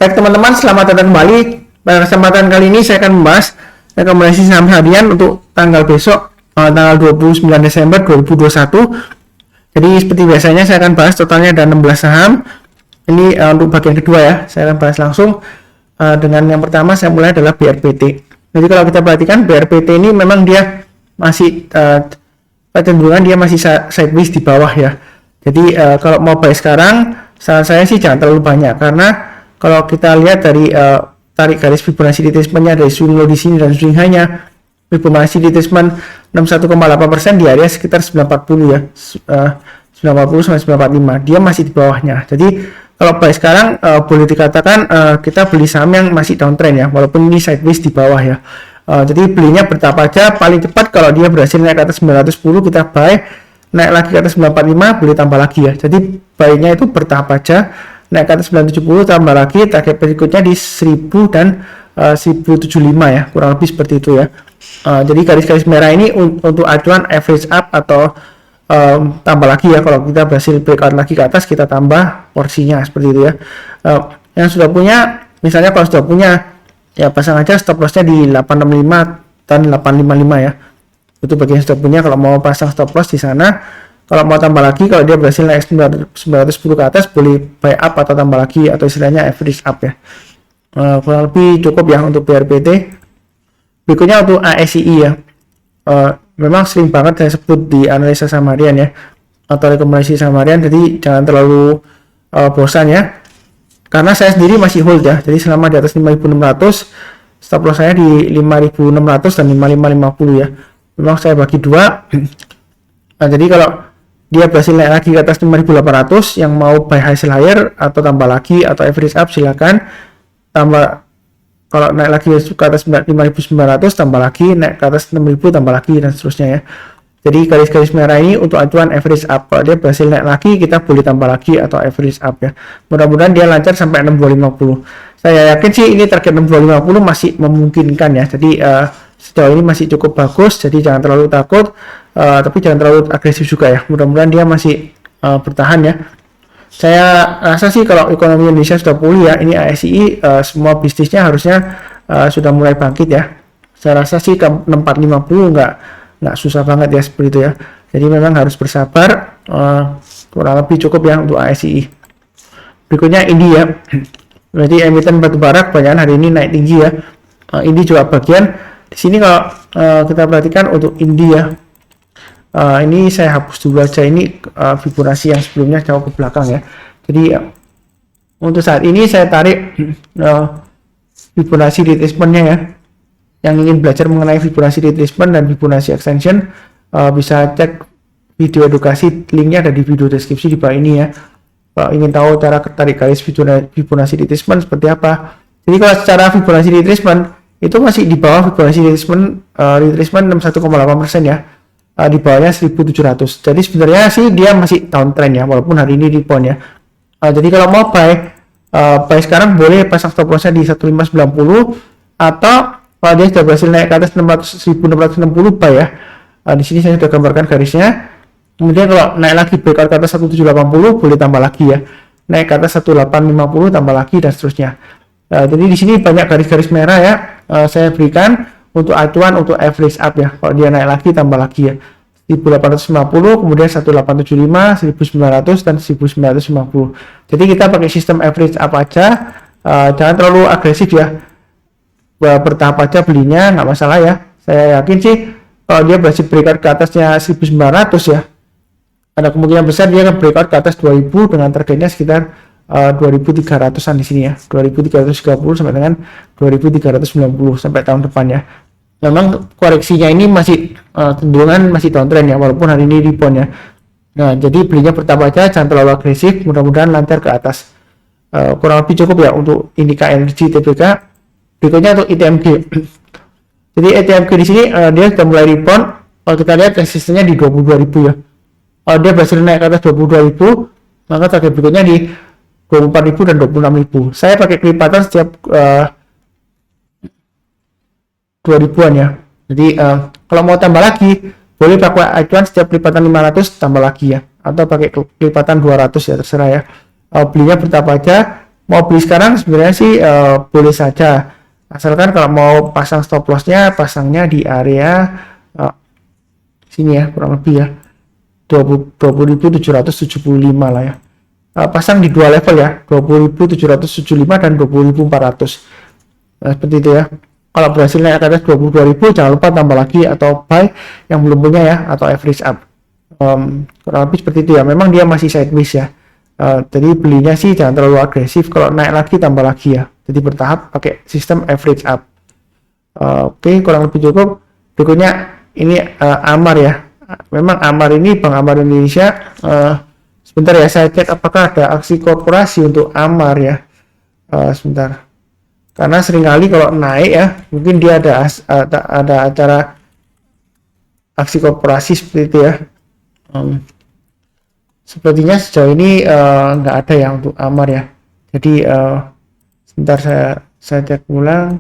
Baik teman-teman, selamat datang kembali. Pada kesempatan kali ini saya akan membahas rekomendasi saham harian untuk tanggal besok, tanggal 29 Desember 2021. Jadi seperti biasanya saya akan bahas totalnya ada 16 saham. Ini untuk bagian kedua ya, saya akan bahas langsung dengan yang pertama. Saya mulai adalah BRPT. Jadi kalau kita perhatikan BRPT ini memang dia masih kecenderungan dia masih sideways di bawah ya. Jadi kalau mau buy sekarang, saran saya sih jangan terlalu banyak, karena kalau kita lihat dari tarik garis Fibonacci retracement-nya dari swing low di sini dan swing high-nya, Fibonacci retracement 61,8% di area sekitar 940 ya, 940 sampai 945, dia masih di bawahnya. Jadi kalau buy sekarang boleh dikatakan kita beli saham yang masih downtrend ya, walaupun ini sideways di bawah ya. Jadi belinya bertahap aja, paling cepat kalau dia berhasil naik ke atas 910 kita buy, naik lagi ke atas 945 boleh tambah lagi ya. Jadi buy-nya itu bertahap aja, naik ke atas 970 tambah lagi, target berikutnya di 1000 dan 1075 ya, kurang lebih seperti itu ya. Jadi garis-garis merah ini untuk acuan average up atau tambah lagi ya, kalau kita berhasil breakout lagi ke atas kita tambah porsinya seperti itu ya. Yang sudah punya, misalnya kalau sudah punya ya pasang aja stop lossnya di 865 dan 855 ya, itu bagi yang sudah punya. Kalau mau pasang stop loss di sana, kalau mau tambah lagi, kalau dia berhasil naik 910 ke atas boleh buy up atau tambah lagi, atau istilahnya average up ya. Kurang lebih cukup ya untuk BRPT. Berikutnya untuk ASII ya, memang sering banget saya sebut di analisa saham harian ya, atau rekomendasi saham harian, jadi jangan terlalu bosan ya, karena saya sendiri masih hold ya. Jadi selama di atas 5.600 stop loss saya di 5.600 dan 5.550 ya, memang saya bagi dua. Nah, jadi kalau dia berhasil naik lagi ke atas 5.800, yang mau buy high sell higher atau tambah lagi atau average up silakan tambah. Kalau naik lagi ke atas 5.900 tambah lagi, naik ke atas 6.000 tambah lagi, dan seterusnya ya. Jadi garis-garis merah ini untuk acuan average up. Kalau dia berhasil naik lagi kita boleh tambah lagi atau average up ya. Mudah-mudahan dia lancar sampai 6250. Saya yakin sih ini target 6250 masih memungkinkan ya. Jadi sejauh ini masih cukup bagus, jadi jangan terlalu takut, tapi jangan terlalu agresif juga ya. Mudah-mudahan dia masih bertahan ya. Saya rasa sih kalau ekonomi Indonesia sudah pulih ya, ini ASII semua bisnisnya harusnya sudah mulai bangkit ya. Saya rasa sih ke 6450 nggak susah banget ya, seperti itu ya. Jadi memang harus bersabar, kurang lebih cukup ya untuk ASII. Berikutnya India. Berarti emiten batubara kebanyakan hari ini naik tinggi ya. Ini juga bagian di sini. Kalau kita perhatikan untuk India, ini saya hapus dulu aja, ini Fibonacci yang sebelumnya jauh ke belakang ya. Jadi untuk saat ini saya tarik Fibonacci retracement-nya ya. Yang ingin belajar mengenai Fibonacci retracement dan Fibonacci extension bisa cek video edukasi, linknya ada di video deskripsi di bawah ini ya. Kalau ingin tahu cara tarik garis Fibonacci retracement seperti apa. Jadi kalau secara Fibonacci retracement itu masih di bawah Fibonacci retracement 61,8% ya, di bawahnya 1700. Jadi sebenarnya sih dia masih downtrend ya, walaupun hari ini rebound ya. Jadi kalau mau buy sekarang boleh pasang stop lossnya di 1590, atau kalau dia sudah berhasil naik ke atas 1660 buy ya. Di sini saya sudah gambarkan garisnya. Kemudian kalau naik lagi breakout ke atas 1780 boleh tambah lagi ya, naik ke atas 1850 tambah lagi, dan seterusnya. Jadi di sini banyak garis-garis merah ya, saya berikan untuk acuan untuk average up ya. Kalau dia naik lagi tambah lagi ya, 1850, kemudian 1875, 1900 dan 1950. Jadi kita pakai sistem average up aja, jangan terlalu agresif ya, bertahap aja belinya, nggak masalah ya. Saya yakin sih kalau dia berhasil breakout ke atasnya 1900 ya, ada kemungkinan besar dia akan breakout ke atas 2000 dengan targetnya sekitar 2300-an di sini ya, 2330 sampai dengan 2390 sampai tahun depan ya. Memang koreksinya ini masih cenderungan masih downtrend ya, walaupun hari ini rebound ya. Nah, jadi belinya bertahap aja, jangan terlalu agresif, mudah-mudahan lancar ke atas. Kurang lebih cukup ya untuk Indika Energy TBK. Berikutnya untuk ITMG. Jadi ITMG di sini dia sudah mulai rebound. Kalau kita lihat resistennya di 22.000 ya. Kalau dia berhasil naik ke atas 22.000, maka target berikutnya di 24.000 dan 26.000. Saya pakai kelipatan setiap 2000-an ya. Jadi kalau mau tambah lagi boleh pakai acuan setiap kelipatan 500 tambah lagi ya, atau pakai kelipatan 200 ya, terserah ya. Belinya bertahap aja, mau beli sekarang sebenarnya sih boleh saja, asalkan kalau mau pasang stop lossnya pasangnya di area sini ya, kurang lebih ya 20.775 lah ya. Pasang di dua level ya, 20.775 dan 20.400. Nah, seperti itu ya. Kalau berhasil naik ke atas 22.000, jangan lupa tambah lagi atau buy yang belum punya ya, atau average up. Kurang lebih seperti itu ya. Memang dia masih sideways ya. Jadi belinya sih jangan terlalu agresif. Kalau naik lagi tambah lagi ya. Jadi bertahap pakai sistem average up. Oke, kurang lebih cukup. Berikutnya ini Amar ya. Memang Amar ini Bank Amar Indonesia. Sebentar ya, saya cek apakah ada aksi korporasi untuk Amar ya. Sebentar. Karena seringkali kalau naik ya, mungkin dia ada acara aksi korporasi seperti itu ya. Sepertinya sejauh ini nggak ada ya untuk Amar ya. Jadi sebentar saya cek ulang.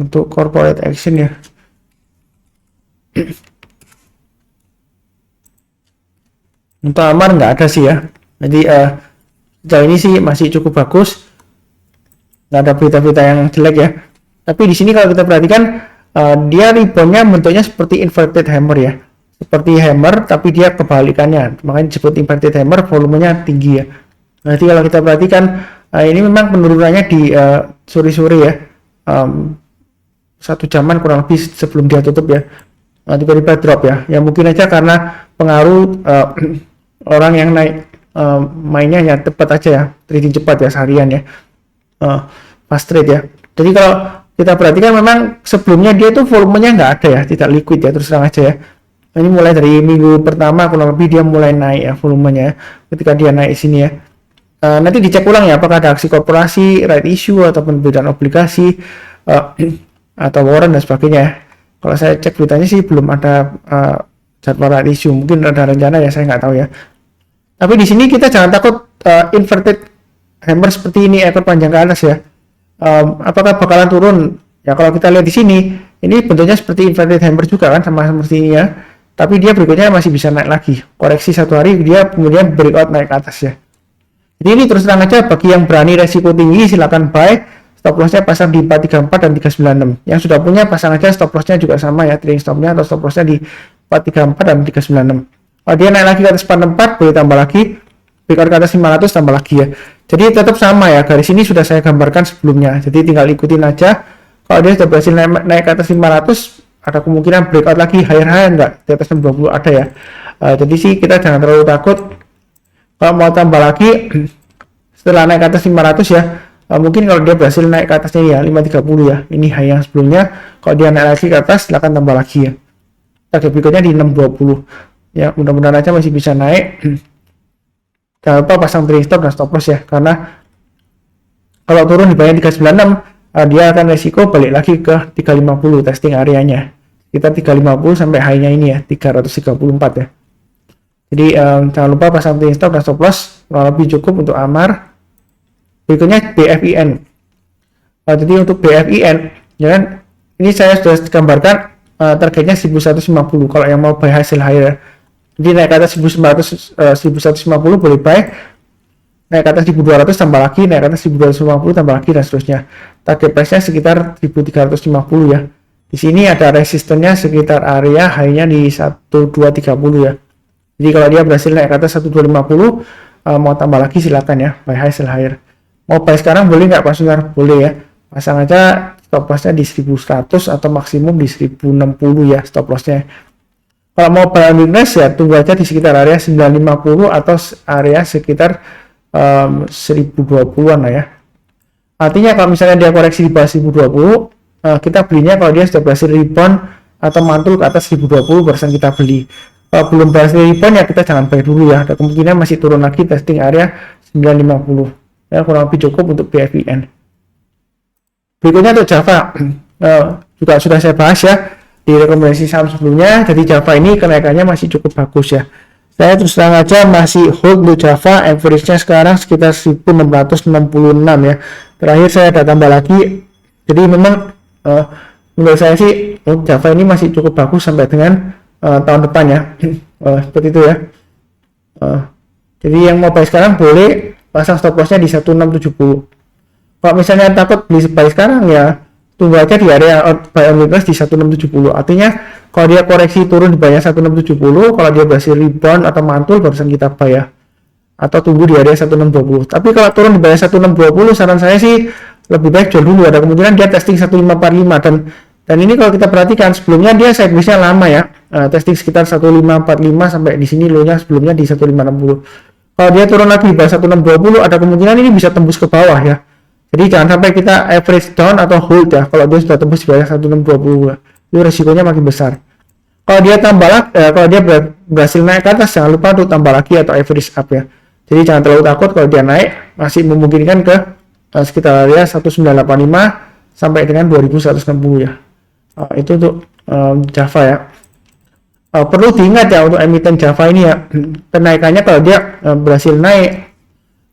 Untuk corporate action ya. Untuk Amar nggak ada sih ya. Jadi sejauh ini sih masih cukup bagus, nggak ada berita-berita yang jelek ya. Tapi di sini kalau kita perhatikan dia reboundnya bentuknya seperti inverted hammer ya, seperti hammer tapi dia kebalikannya, makanya disebut inverted hammer, volumenya tinggi ya. Jadi kalau kita perhatikan ini memang penurunannya di sore-sore ya, 1 jaman kurang lebih sebelum dia tutup ya, tiba-tiba drop ya. Ya mungkin aja karena pengaruh orang yang naik mainnya ya tepat aja ya, trading cepat ya seharian ya, fast trade ya. Jadi kalau kita perhatikan memang sebelumnya dia tuh volumenya nggak ada ya, tidak liquid ya, terus terang aja ya. Ini mulai dari minggu pertama kurang lebih dia mulai naik ya volumenya ya, ketika dia naik sini ya. Nanti dicek ulang ya apakah ada aksi korporasi, right issue ataupun perbedaan obligasi atau warrant dan sebagainya ya. Kalau saya cek beritanya sih belum ada jadwal right issue, mungkin ada rencana ya, saya nggak tahu ya. Tapi di sini kita jangan takut inverted hammer seperti ini, ekor panjang ke atas ya. Apakah bakalan turun? Ya kalau kita lihat di sini, ini bentuknya seperti inverted hammer juga kan, sama seperti ini ya. Tapi dia berikutnya masih bisa naik lagi. Koreksi 1 hari, dia kemudian breakout naik ke atas ya. Jadi ini terus terang aja, bagi yang berani resiko tinggi silakan buy. Stop lossnya pasang di 434 dan 396. Yang sudah punya pasang aja stop lossnya juga sama ya, trading stopnya atau stop lossnya di 434 dan 396. Kalau dia naik lagi ke atas 464 boleh tambah lagi, breakout ke atas 500 tambah lagi ya. Jadi tetap sama ya, garis ini sudah saya gambarkan sebelumnya, jadi tinggal ikutin aja. Kalau dia sudah berhasil naik ke atas 500, ada kemungkinan breakout lagi higher enggak di atas 20 ada ya. Jadi sih kita jangan terlalu takut. Kalau mau tambah lagi setelah naik ke atas 500 ya, mungkin kalau dia berhasil naik ke atasnya ya 530 ya, ini high yang sebelumnya. Kalau dia naik lagi ke atas silahkan tambah lagi ya. Target berikutnya di 620 ya, mudah-mudahan aja masih bisa naik. Jangan lupa pasang trading stop dan stop loss ya, karena kalau turun di bawah 396 dia akan resiko balik lagi ke 350 testing areanya. Kita 350 sampai high-nya ini ya 334 ya. Jadi jangan lupa pasang trading stop dan stop loss, lebih cukup untuk Amar. Berikutnya BFIN. Jadi untuk BFIN ya kan, ini saya sudah gambarkan targetnya 1150 kalau yang mau buy hasil higher. Jadi naik ke atas 1150 boleh buy, naik ke atas 1200 tambah lagi, naik ke atas 1250 tambah lagi dan seterusnya. Target price-nya sekitar 1350 ya. Di sini ada resistennya sekitar area high-nya di 1230 ya. Jadi kalau dia berhasil naik ke atas 1250, mau tambah lagi silakan ya, buy high sell higher. Mau buy sekarang boleh nggak Pak Sunar? Boleh ya. Pasang aja stop loss-nya di 1100 atau maksimum di 1060 ya stop loss-nya. Kalau mau buy weakness ya tunggu aja di sekitar area 950 atau area sekitar 1020-an lah ya. Artinya kalau misalnya dia koreksi di bawah 1020, kita belinya kalau dia sudah berhasil rebound atau mantul ke atas 1020 barusan kita beli. Kalau belum berhasil rebound ya kita jangan buy dulu ya. Ada kemungkinan masih turun lagi testing area 950. Ya kurang lebih cukup untuk BFIN. Berikutnya untuk Java, juga sudah saya bahas ya di rekomendasi saham sebelumnya. Jadi Java ini kenaikannya masih cukup bagus ya. Saya terus terang aja masih hold untuk Java, average-nya sekarang sekitar 1666 ya. Terakhir saya ada tambah lagi. Jadi memang menurut saya sih Java ini masih cukup bagus sampai dengan tahun depan ya. Seperti itu ya. Jadi yang mau buy sekarang boleh pasang stop lossnya di 1670. Kalau misalnya takut beli buy sekarang ya tunggu aja di area buy on weakness di 1670. Artinya kalau dia koreksi turun di bawah 1670, kalau dia berhasil rebound atau mantul barusan kita buy ya. Atau tunggu di area 1620. Tapi kalau turun di bawah 1620, saran saya sih lebih baik jual dulu. Ada kemungkinan dia testing 1545 dan ini kalau kita perhatikan sebelumnya dia sideways-nya lama ya. Testing sekitar 1545 sampai di sini low-nya sebelumnya di 1560. Kalau dia turun lagi di bawah 1620, ada kemungkinan ini bisa tembus ke bawah ya. Jadi jangan sampai kita average down atau hold ya. Kalau dia sudah tembus di bawah 1620, itu resikonya makin besar. Kalau dia kalau dia berhasil naik ke atas, jangan lupa untuk tambah lagi atau average up ya. Jadi jangan terlalu takut kalau dia naik, masih memungkinkan ke sekitar area 1985 sampai dengan 2160 ya. Itu untuk Java ya. Perlu diingat ya untuk emiten Java ini ya, kenaikannya kalau dia berhasil naik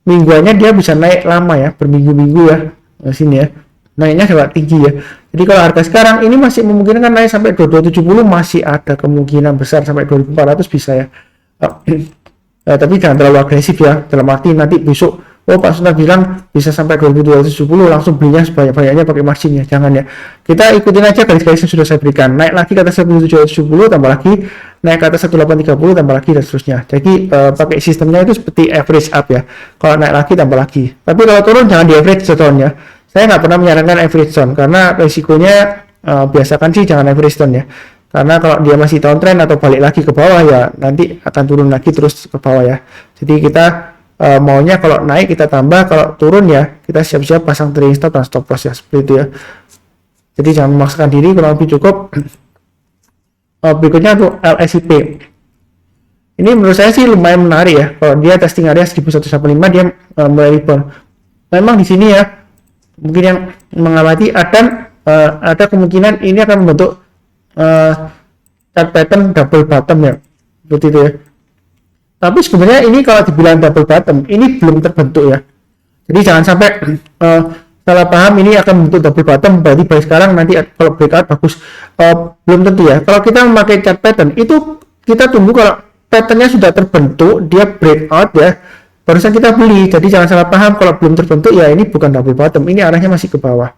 mingguannya dia bisa naik lama ya, berminggu-minggu ya sini ya, naiknya sangat tinggi ya. Jadi kalau harga sekarang ini masih memungkinkan naik sampai 2270, masih ada kemungkinan besar sampai 2400 bisa ya. Tapi jangan terlalu agresif ya, dalam arti nanti besok Pak Suntar bilang bisa sampai 2270 langsung belinya sebanyak-banyaknya pakai margin ya, jangan ya. Kita ikutin aja garis-garis yang sudah saya berikan, naik lagi ke atas 1770 tambah lagi, naik ke atas 1830 tambah lagi dan seterusnya. Jadi pakai sistemnya itu seperti average up ya, kalau naik lagi tambah lagi. Tapi kalau turun jangan di average zone ya. Saya nggak pernah menyarankan average zone karena resikonya biasakan sih jangan average zone ya. Karena kalau dia masih downtrend atau balik lagi ke bawah ya nanti akan turun lagi terus ke bawah ya. Jadi kita maunya kalau naik kita tambah, kalau turun ya kita siap-siap pasang trading stop dan stop loss ya, seperti itu ya. Jadi jangan memaksakan diri, kurang lebih cukup. Berikutnya untuk LSIP. Ini menurut saya sih lumayan menarik ya. Kalau dia testing area 1185 dia mulai rebound. Memang di sini ya mungkin yang mengamati ada kemungkinan ini akan membentuk chart pattern double bottom ya, seperti itu ya. Tapi sebenarnya ini kalau dibilang double bottom ini belum terbentuk ya. Jadi jangan sampai salah paham ini akan membentuk double bottom berarti buy sekarang nanti kalau breakout bagus. Belum tentu ya. Kalau kita memakai chart pattern itu kita tunggu kalau patternnya sudah terbentuk dia breakout ya barusan kita beli. Jadi jangan salah paham kalau belum terbentuk ya ini bukan double bottom, ini arahnya masih ke bawah.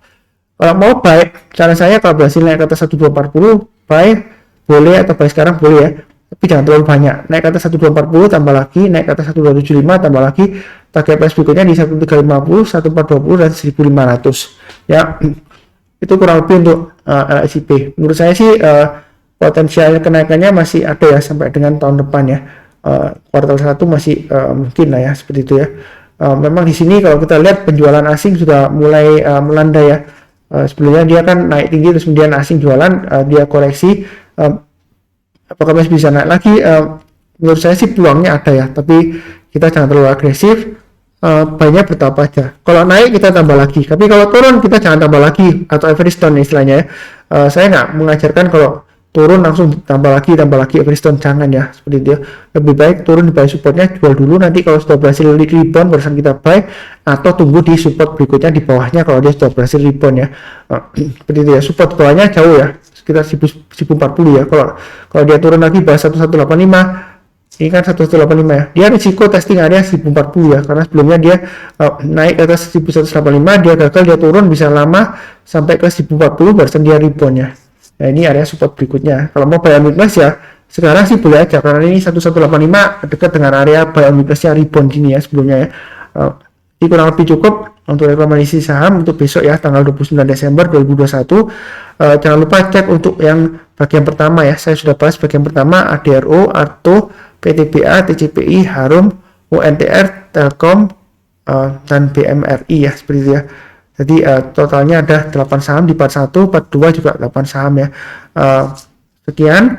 Kalau mau buy, cara saya kalau berhasil naik ke atas 1240 buy boleh atau buy sekarang boleh ya. Tapi jangan terlalu banyak, naik ke atas 1240 tambah lagi, naik ke atas 1275 tambah lagi, target price berikutnya di 1350, 1420 dan 1500 ya. Itu kurang lebih untuk LSIP. Menurut saya sih potensial kenaikannya masih ada ya sampai dengan tahun depan ya. Kuartal 1 masih mungkin lah ya, seperti itu ya. Memang di sini kalau kita lihat penjualan asing sudah mulai melandai ya. Sebelumnya dia kan naik tinggi terus kemudian asing jualan, dia koreksi. Apakah masih bisa naik lagi? Menurut saya sih peluangnya ada ya, tapi kita jangan terlalu agresif, banyak bertahap aja. Kalau naik kita tambah lagi, tapi kalau turun kita jangan tambah lagi atau average down istilahnya ya. Saya nggak mengajarkan kalau turun langsung tambah lagi average down, jangan ya, seperti itu ya. Lebih baik turun di buy supportnya, jual dulu, nanti kalau sudah berhasil rebound barusan kita buy, atau tunggu di support berikutnya di bawahnya kalau dia sudah berhasil rebound ya. Seperti itu ya, support bawahnya jauh ya, sekitar 1040 ya. Kalau dia turun lagi bawah 1185, ini kan 1185 ya, dia risiko testing area 1040 ya, karena sebelumnya dia naik ke atas 1185, dia gagal, dia turun bisa lama sampai ke 1040 barusan dia rebound ya. Nah ini area support berikutnya. Kalau mau buy on weakness ya sekarang sih boleh aja, karena ini 1185 dekat dengan area buy on weakness-nya rebound gini ya sebelumnya ya. Ini kurang lebih cukup untuk rekomendasi saham untuk besok ya, tanggal 29 Desember 2021. Jangan lupa cek untuk yang bagian pertama ya, saya sudah bahas bagian pertama ADRO, ARTO, PTBA, TCPI, Harum, UNTR, Telkom, dan BMRI ya, seperti itu ya. Jadi totalnya ada 8 saham di part 1, part 2 juga 8 saham ya. Sekian.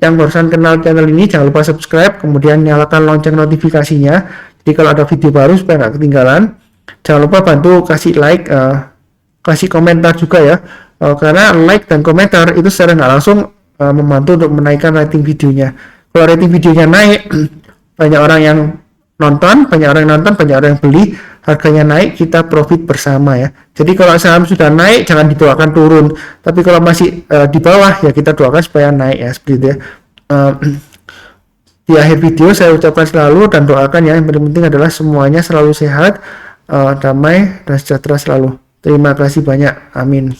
Yang barusan kenal channel ini jangan lupa subscribe, kemudian nyalakan lonceng notifikasinya. Jadi kalau ada video baru supaya nggak ketinggalan. Jangan lupa bantu kasih like, kasih komentar juga ya. Karena like dan komentar itu secara nggak langsung membantu untuk menaikkan rating videonya. Kalau rating videonya naik, banyak orang yang nonton, banyak orang yang beli, harganya naik, kita profit bersama ya. Jadi kalau saham sudah naik jangan didoakan turun, tapi kalau masih di bawah ya kita doakan supaya naik ya, seperti itu ya. Di akhir video saya ucapkan selalu dan doakan ya, yang paling penting adalah semuanya selalu sehat, damai dan sejahtera selalu. Terima kasih banyak, amin.